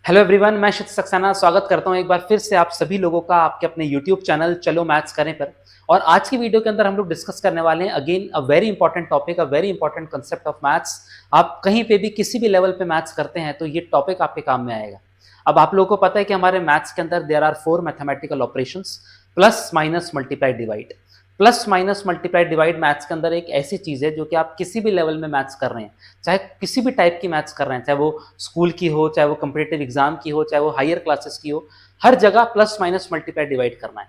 Hello everyone, मैं क्षितिज सक्सेना स्वागत करता हूं एक बार फिर से आप सभी लोगों का आपके अपने यूट्यूब चैनल चलो मैथ्स करें पर। और आज की वीडियो के अंदर हम लोग डिस्कस करने वाले हैं again a very important topic, a very important concept of maths. आप कहीं पे भी किसी भी लेवल पे मैथ्स करते हैं तो ये टॉपिक आपके काम में आएगा। अब आप लोगों को पता है कि हमारे मैथ्स के अंदर there are 4 mathematical operations, plus minus multiply divide. Plus minus multiply divide maths के अंदर एक ऐसी चीज है जो कि आप किसी भी लेवल में मैथ्स कर रहे हैं, चाहे किसी भी टाइप की मैथ्स कर रहे हैं, चाहे वो स्कूल की हो, चाहे वो कम्पिटेटिव एग्जाम की हो, चाहे वो हायर क्लासेस की हो, हर जगह प्लस माइनस मल्टीप्लाई डिवाइड करना है।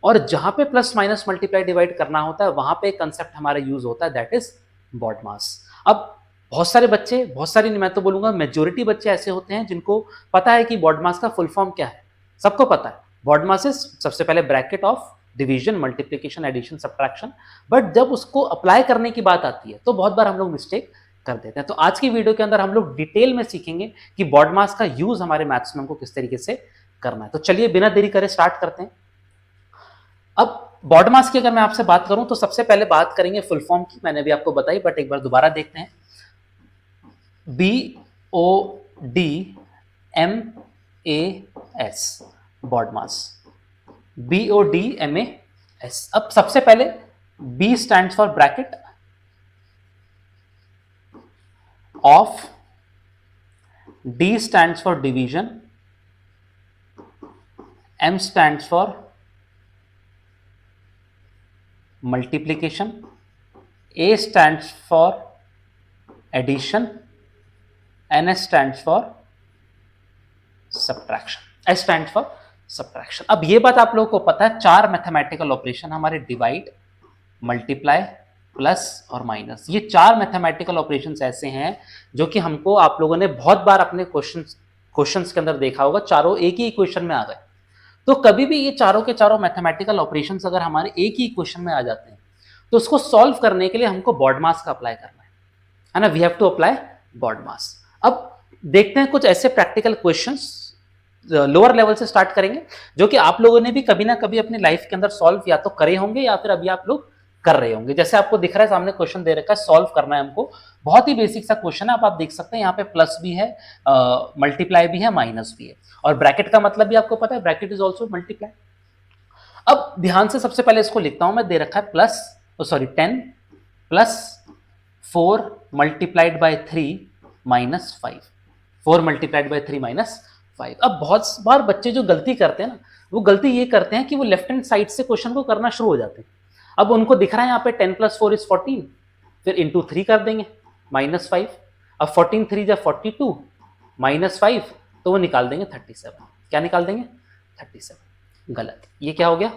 और जहां पे प्लस माइनस मल्टीप्लाई डिवाइड करना होता है वहां पे एक कंसेप्ट हमारा यूज होता है, दैट इज बॉड मास। अब बहुत सारे बच्चे, बहुत सारी नहीं, मैं तो बोलूंगा मेजोरिटी बच्चे ऐसे होते हैं जिनको पता है कि बॉड मास का फुल फॉर्म क्या है। सबको पता है बॉड मास इज सबसे पहले bracket of division, multiplication, addition, subtraction. But जब उसको अप्लाई करने की बात आती है तो बहुत बार हम लोग मिस्टेक कर देते हैं। तो आज की वीडियो के अंदर हम लोग डिटेल में सीखेंगे कि बॉड मास का यूज हमारे मैथ्स में हमको किस तरीके से करना है। तो चलिए बिना देरी करे स्टार्ट करते हैं। अब बॉड मास की अगर मैं आपसे बात करूं तो सबसे पहले बात करेंगे फुल फॉर्म की, मैंने भी आपको बताई बट एक बार दोबारा देखते हैं। B O D M A S, bodmas. B O D M A S. अब सबसे पहले B stand for bracket of, D stands for division, M stands for multiplication, A stands for addition, NS stands for subtraction, S stands for subtraction। अब ये बात आप लोगों को पता है, चार मैथमेटिकल ऑपरेशन हमारे डिवाइड, मल्टीप्लाई, प्लस और माइनस, ये चार मैथमेटिकल ऑपरेशंस ऐसे हैं जो कि हमको आप लोगों ने बहुत बार अपने क्वेश्चंस के अंदर देखा होगा, चारों एक ही इक्वेशन में आ गए। तो कभी भी ये चारों के चारों मैथमेटिकल ऑपरेशंस अगर हमारे एक ही इक्वेशन में आ जाते हैं तो उसको सॉल्व करने के लिए हमको बॉड मास का अप्लाई करना है ना। We have to apply BODMAS. अब देखते हैं कुछ ऐसे प्रैक्टिकल क्वेश्चंस, लोअर लेवल से स्टार्ट करेंगे, जो कि आप लोगों ने भी कभी ना कभी अपनी लाइफ के अंदर सॉल्व या तो करे होंगे या फिर अभी आप लोग कर रहे होंगे। जैसे आपको दिख रहा है सामने क्वेश्चन दे रखा है, सॉल्व करना है हमको। बहुत ही बेसिक सा क्वेश्चन है। आप देख सकते हैं यहाँ पे प्लस भी है, मल्टीप्लाई भी है, माइनस भी है, और ब्रैकेट का मतलब भी आपको पता है, ब्रैकेट इज ऑल्सो मल्टीप्लाई। अब ध्यान से सबसे पहले इसको लिखता हूं मैं, दे रखा है plus, sorry 10 plus 4 multiplied by 3 minus 5, 4 multiplied by 3 minus 5। अब बहुत बार बच्चे जो गलती करते हैं ना, वो गलती ये करते हैं कि वो लेफ्ट हैंड साइड से क्वेश्चन को करना शुरू हो जाते हैं। अब उनको दिख रहा है यहाँ पे 10 प्लस 4 इज 14, फिर इंटू 3 कर देंगे, माइनस 5। अब 14 3 जा 42 माइनस 5, तो वो निकाल देंगे 37। क्या निकाल देंगे? 37। गलत। ये क्या हो गया?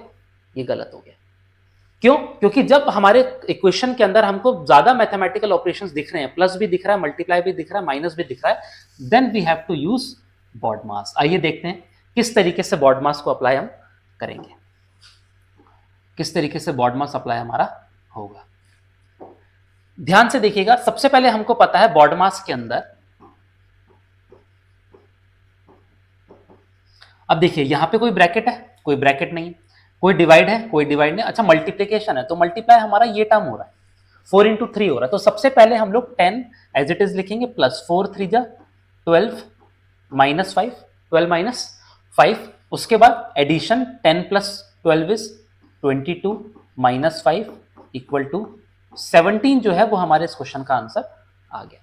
ये गलत हो गया। क्यों? क्योंकि जब हमारे इक्वेशन के अंदर हमको ज्यादा मैथमेटिकल ऑपरेशंस दिख रहे हैं, प्लस भी दिख रहा है, मल्टीप्लाई भी दिख रहा है, माइनस भी दिख रहा है, then we have to use BODMAS. आइए देखते हैं किस तरीके से बॉड मास को अप्लाई हम करेंगे, किस तरीके से बॉड मास अप्लाई हमारा होगा। ध्यान से देखिएगा, सबसे पहले हमको पता है बॉड मास के अंदर, अब देखिए यहां पे कोई ब्रैकेट है, कोई ब्रैकेट नहीं, कोई डिवाइड है, कोई डिवाइड नहीं। अच्छा मल्टीप्लिकेशन है तो मल्टीप्लाई हमारा ये टर्म हो रहा है, 4 इंटू 3 हो रहा है। तो सबसे पहले हम लोग 10 एज इट इज लिखेंगे, प्लस 4 3 जा 12 माइनस 5, 12 माइनस 5। उसके बाद addition 10 plus 12 is 22 minus 5 equal to 17 जो है वो हमारे इस क्वेश्चन का आंसर आ गया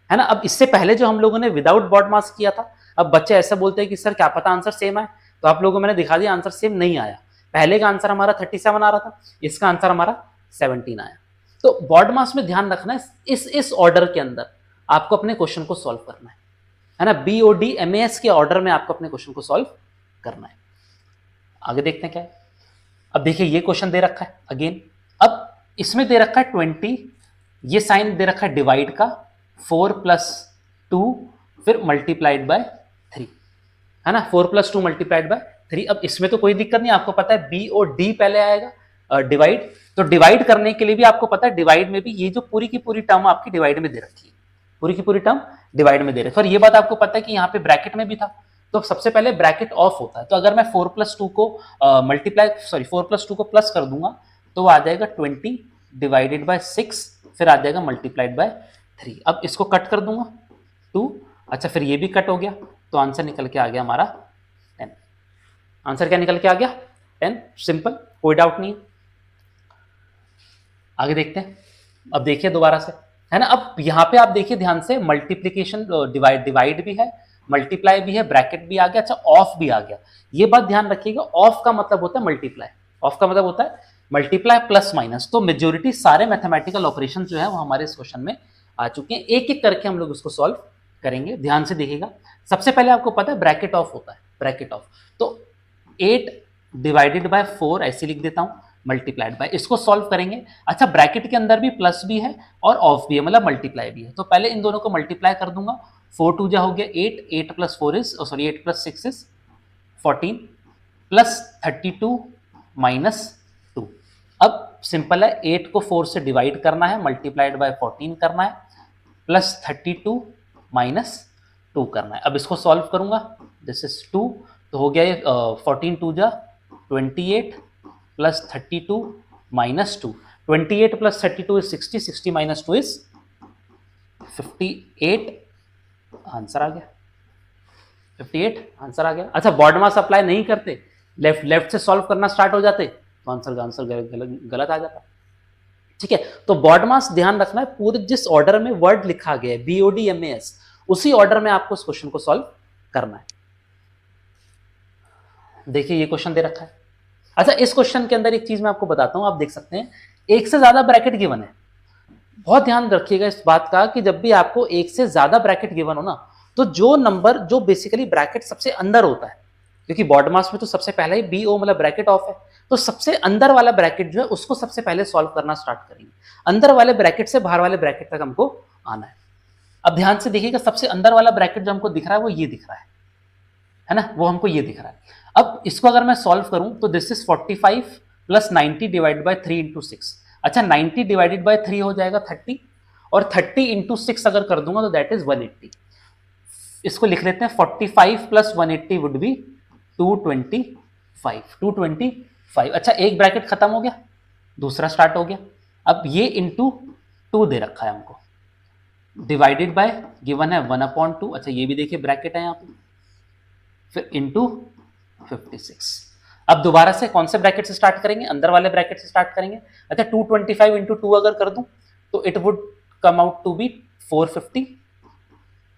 है ना। अब इससे पहले जो हम लोगों ने विदाउट बॉड मास किया था, अब बच्चे ऐसा बोलते हैं कि सर क्या पता आंसर सेम आए, तो आप लोगों को मैंने दिखा दिया आंसर सेम नहीं आया। पहले का आंसर हमारा 37 आ रहा था, इसका आंसर हमारा 17 आया। तो बॉड मास में ध्यान रखना है, इस ऑर्डर के अंदर आपको अपने क्वेश्चन को सॉल्व करना है ना। BODMAS के ऑर्डर में आपको अपने क्वेश्चन को सॉल्व करना है। आगे देखते हैं क्या है। अब देखिए ये क्वेश्चन दे रखा है अगेन, अब इसमें दे रखा है 20, ये साइन दे रखा है डिवाइड का, 4 प्लस 2 फिर मल्टीप्लाइड बाय 3 है ना, 4 प्लस 2 मल्टीप्लाइड बाय 3। अब इसमें तो कोई दिक्कत नहीं, आपको पता है बी और डी पहले आएगा डिवाइड, तो डिवाइड करने के लिए भी आपको पता है डिवाइड में भी ये जो पूरी की पूरी टर्म आपकी डिवाइड में दे रखी है, पूरी की पूरी टर्म डिवाइड में दे रखी है। और ये बात आपको पता है कि यहाँ पे ब्रैकेट में भी था, तो सबसे पहले ब्रैकेट ऑफ होता है। तो अगर मैं 4 प्लस 2 को मल्टीप्लाई, सॉरी 4 प्लस 2 को प्लस कर दूंगा तो वो आ जाएगा 20 डिवाइडेड बाय 6, फिर आ जाएगा मल्टीप्लाइड बाय 3। अब इसको कट कर दूंगा 2, अच्छा फिर ये भी कट हो गया, तो आंसर निकल के आ गया हमारा 10। आंसर क्या निकल के आ गया? 10। सिंपल, कोई डाउट नहीं। आगे देखते हैं। अब देखिए दोबारा से, है ना। अब यहाँ पे आप देखिए ध्यान से, मल्टीप्लीकेशन डिवाइड भी है, मल्टीप्लाई भी है, ब्रैकेट भी आ गया, अच्छा ऑफ भी आ गया। ये बात ध्यान रखिएगा, ऑफ का मतलब होता है मल्टीप्लाई, ऑफ का मतलब होता है मल्टीप्लाई प्लस माइनस। तो मेजोरिटी सारे मैथमेटिकल ऑपरेशन जो है वो हमारे इस क्वेश्चन में आ चुके हैं। एक एक करके हम लोग उसको सॉल्व करेंगे, ध्यान से देखिएगा। सबसे पहले आपको पता है ब्रैकेट ऑफ होता है, ब्रैकेट ऑफ। तो 8 डिवाइडेड बाय 4 ऐसे लिख देता हूं, मल्टीप्लाइड बाय, इसको सॉल्व करेंगे। अच्छा ब्रैकेट के अंदर भी प्लस भी है और ऑफ भी है, मतलब मल्टीप्लाई भी है। तो पहले इन दोनों को मल्टीप्लाई कर दूंगा। 4 2 जा हो गया 8, 8 plus 4 is, sorry 8 plus 6 is 14, plus 32 minus 2। अब सिंपल है, 8 को 4 से डिवाइड करना है, मल्टीप्लाइड बाय 14 करना है, प्लस 32 माइनस 2 करना है। अब इसको सॉल्व करूंगा, दिस इज 2, तो हो गया 14 2 जा 28 plus 32 minus 2। 28 plus 32 is 60, 60 minus 2 is 58। Answer आ गया 58, आंसर आ गया। अच्छा बॉड मास अप्लाई नहीं करते, लेफ्ट से सॉल्व करना स्टार्ट हो जाते तो आंसर गलत आ जाता। ठीक है, तो बॉड मास ध्यान रखना है, पूरे जिस ऑर्डर में वर्ड लिखा गया है BODMAS, उसी ऑर्डर में आपको इस क्वेश्चन को सॉल्व करना है। देखिए ये क्वेश्चन दे रखा है। अच्छा इस क्वेश्चन के अंदर एक चीज मैं आपको बताता हूं, आप देख सकते हैं एक से ज्यादा ब्रैकेट गिवन है। बहुत ध्यान रखिएगा इस बात का कि जब भी आपको एक से ज्यादा ब्रैकेट गिवन हो ना, तो जो नंबर जो बेसिकली ब्रैकेट सबसे अंदर होता है, क्योंकि बॉड मास में तो सबसे पहले ही BO मतलब ब्रैकेट ऑफ है, तो सबसे अंदर वाला ब्रैकेट जो है उसको सबसे पहले सॉल्व करना स्टार्ट करेंगे। अंदर वाले ब्रैकेट से बाहर वाले ब्रैकेट तक हमको आना है। अब ध्यान से देखिएगा, सबसे अंदर वाला ब्रैकेट जो हमको दिख रहा है वो ये दिख रहा है ना, वो हमको ये दिख रहा है। अब इसको अगर मैं सॉल्व करूं तो this is 45 plus 90 divide by 3 into 6। अच्छा 90 डिवाइडेड बाय 3 हो जाएगा 30, और 30 इंटू 6 अगर कर दूंगा तो दैट इज 180। इसको लिख लेते हैं 45 प्लस 180 वुड बी 225, 225। अच्छा एक ब्रैकेट खत्म हो गया, दूसरा स्टार्ट हो गया। अब ये इंटू 2 दे रखा है हमको, डिवाइडेड बाय गिवन है 1/2। अच्छा ये भी देखिए ब्रैकेट है यहाँ पे, फिर इंटू 56। अब दोबारा से कौन से ब्रैकेट से स्टार्ट करेंगे? अंदर वाले ब्रैकेट से स्टार्ट करेंगे। अच्छा 225 इंटू 2 अगर कर दूं तो it would come out to be 450,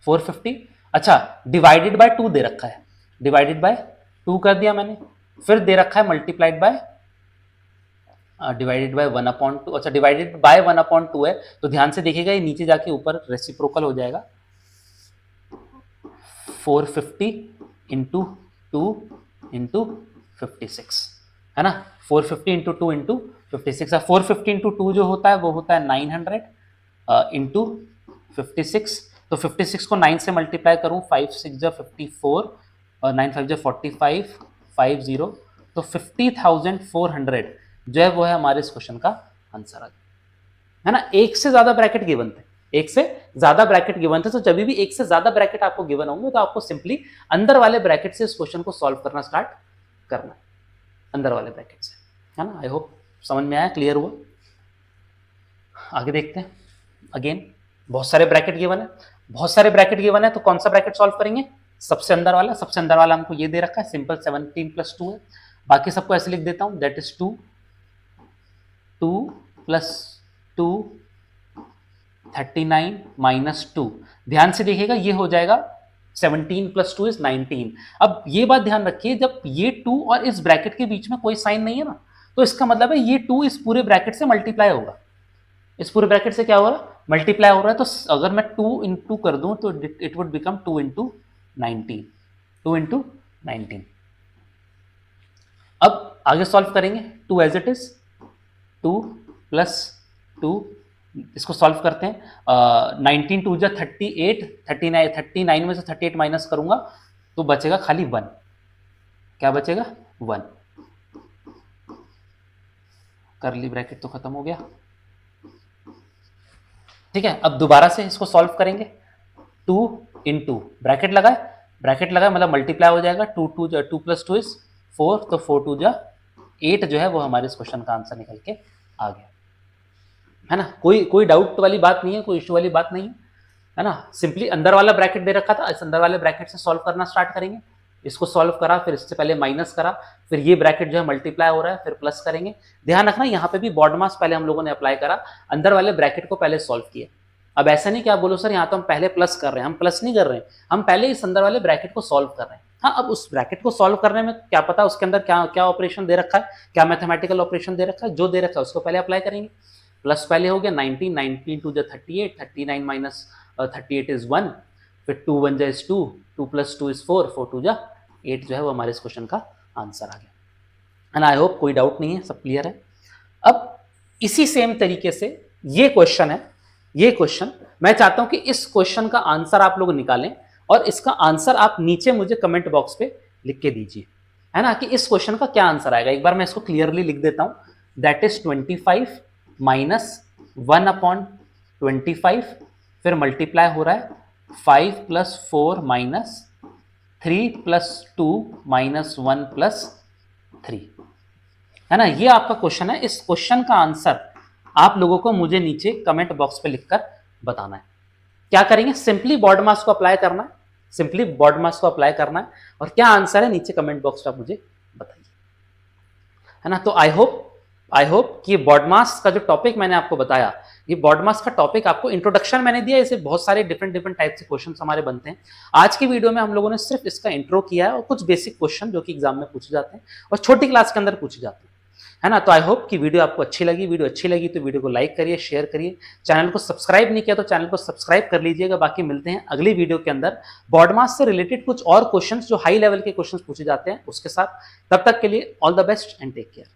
450। अच्छा डिवाइडेड बाय 2 दे रखा है, डिवाइडेड बाय 2 कर दिया मैंने, फिर दे रखा है मल्टीप्लाइड बाय डिवाइडेड बाय 1/2। अच्छा डिवाइडेड बाय 1/2 है, तो ध्यान से देखिएगा ये नीचे जाके ऊपर रेसिप्रोकल हो जाएगा। 450 इंटू 2 इंटू 56, है ना, 450 इंटू 2 इंटू 56। 450 इंटू 2 जो होता है वो होता है 900 इंटू 56। तो 56 को 9 से मल्टीप्लाई करूं, 5 6 जा 54 और 9 5 जा 45, 50, तो 50,400 जो है वो है हमारे इस क्वेश्चन का आंसर आ गया, है ना। एक से ज्यादा ब्रैकेट गिवन थे, एक से ज्यादा ब्रैकेट गिवन थे, तो जब भी एक से ज्यादा ब्रैकेट आपको गिवन होंगे तो आपको सिंपली अंदर वाले ब्रैकेट से इस क्वेश्चन को सॉल्व करना स्टार्ट करना है, अंदर वाले ब्रैकेट से, है ना। आई होप समझ में आया, क्लियर हुआ। आगे देखते हैं। अगेन बहुत सारे ब्रैकेट गिवन है, बहुत सारे ब्रैकेट गिवन है, तो कौन सा ब्रैकेट सॉल्व करेंगे? सबसे अंदर वाला। सबसे अंदर वाला हमको ये दे रखा है, सिंपल 17 प्लस 2 है। बाकी सबको ऐसे लिख देता हूं, दैट इज 2 प्लस 2 39 माइनस 2। ध्यान से देखिएगा ये हो जाएगा 17 प्लस 2 इज 19। अब ये बात ध्यान रखिए, जब ये 2 और इस ब्रैकेट के बीच में कोई साइन नहीं है ना, तो इसका मतलब है ये 2 इस पूरे ब्रैकेट से मल्टीप्लाई होगा, इस पूरे ब्रैकेट से क्या हो रहा है? मल्टीप्लाई हो रहा है। तो अगर मैं 2 इंटू कर दूं तो it would become 2 into 19, 2 into 19। अब आगे सॉल्व करेंगे, 2 एज इट इज, 2 प्लस 2, इसको सॉल्व करते हैं। 19 2 जा 38, 39 में से 38 माइनस करूंगा तो बचेगा खाली 1। क्या बचेगा? 1। करली ब्रैकेट तो खत्म हो गया, ठीक है। अब दोबारा से इसको सॉल्व करेंगे, 2 इंटू ब्रैकेट लगाए मतलब मल्टीप्लाई हो जाएगा, 2 प्लस 2 इज 4, तो 4 2 जा 8 जो है वो हमारे इस क्वेश्चन का आंसर निकल के आ गया, है ना। कोई डाउट वाली बात नहीं है, कोई इश्यू वाली बात नहीं है। है ना। सिंपली अंदर वाला ब्रैकेट दे रखा था, इस अंदर वाले ब्रैकेट से सॉल्व करना स्टार्ट करेंगे। इसको सॉल्व करा, फिर इससे पहले माइनस करा, फिर ये ब्रैकेट जो है मल्टीप्लाई हो रहा है, फिर प्लस करेंगे। ध्यान रखना यहाँ पे भी बॉड मास पहले हम लोगों ने अप्लाई करा, अंदर वाले ब्रैकेट को पहले सॉल्व किया। अब ऐसा नहीं कि आप बोलो सर यहाँ तो हम पहले प्लस कर रहे हैं, हम प्लस नहीं कर रहे हैं, हम पहले इस अंदर वाले ब्रैकेट को सॉल्व कर रहे हैं। हाँ, अब उस ब्रैकेट को सॉल्व करने में क्या पता उसके अंदर क्या क्या ऑपरेशन दे रखा है, क्या मैथमेटिकल ऑपरेशन दे रखा है, जो दे रखा है उसको पहले अप्लाई करेंगे। प्लस पहले हो गया 19, 19 टू 38, 39 माइनस 38 इज 1, फिर 2 1 इज 2, 2 + 2 इज 4, 4 2 8 जो है वो हमारे इस क्वेश्चन का आंसर आ गया। एंड आई होप कोई डाउट नहीं है, सब क्लियर है। अब इसी सेम तरीके से ये क्वेश्चन है, ये क्वेश्चन मैं चाहता हूं कि इस क्वेश्चन का आंसर आप लोग निकालें और इसका आंसर आप नीचे मुझे कमेंट बॉक्स पे लिख के दीजिए, है ना, कि इस क्वेश्चन का क्या आंसर आएगा। एक बार मैं इसको क्लियरली लिख देता हूं, दैट इज 25 माइनस 1/25, फिर मल्टीप्लाई हो रहा है 5 + 4 माइनस 3 + 2 माइनस 1 + 3, है ना। ये आपका क्वेश्चन है। इस क्वेश्चन का आंसर आप लोगों को मुझे नीचे कमेंट बॉक्स पे लिखकर बताना है। क्या करेंगे, सिंपली बॉड मास को अप्लाई करना है, सिंपली बॉड मास को अप्लाई करना है, और क्या आंसर है नीचे कमेंट बॉक्स पे आप मुझे बताइए, है ना। तो आई होप कि बॉड मास का जो टॉपिक मैंने आपको बताया, ये बॉड मास का टॉपिक आपको इंट्रोडक्शन मैंने दिया, इसे बहुत सारे डिफरेंट टाइप से क्वेश्चन हमारे बनते हैं। आज की वीडियो में हम लोगों ने सिर्फ इसका इंट्रो किया है और कुछ बेसिक क्वेश्चन जो कि एग्जाम में पूछे जाते हैं और छोटी क्लास के अंदर पूछे जाते हैं, है ना। तो आई होप कि वीडियो आपको अच्छी लगी। वीडियो अच्छी लगी तो वीडियो को लाइक करिए, शेयर करिए। चैनल को सब्सक्राइब नहीं किया तो चैनल को सब्सक्राइब कर लीजिएगा। बाकी मिलते हैं अगली वीडियो के अंदर बॉड मास से रिलेटेड कुछ और क्वेश्चंस जो हाई लेवल के क्वेश्चंस पूछे जाते हैं उसके साथ। तब तक के लिए all the best and take care.